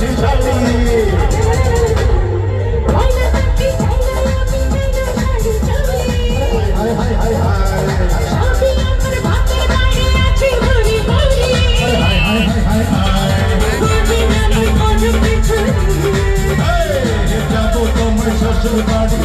যাচ্ছি জ্বালিয়ে যাবো তোমার শ্বশুর বাড়ি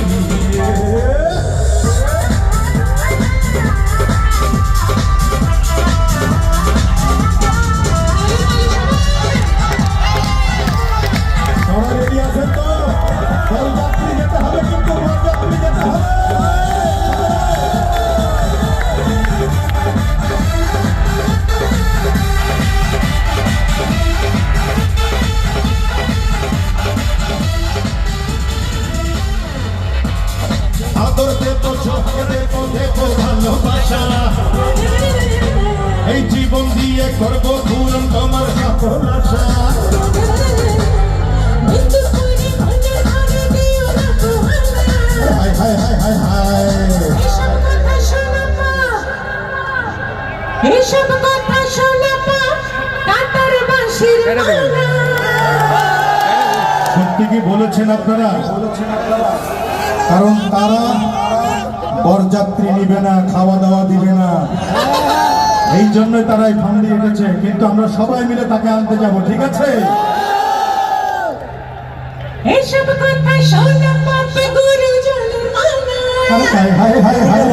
এই জীবন দিয়ে করবো পূরণ তোমার সকল আশা এসব কথা শোনাপা কাটার বাঁশির মালা। সত্যি কি বলেছেন আপনারা? কারণ তারা বরযাত্রী নিবে না, খাওয়া দাওয়া দিবে না, এই জন্যই তারা এই ফান্ডে এসেছে। কিন্তু আমরা সবাই মিলে তাকে আনতে যাব, ঠিক আছে? এসব কথা শোনাপা গুরুজনের মালা। হায় হায় হায় হায়।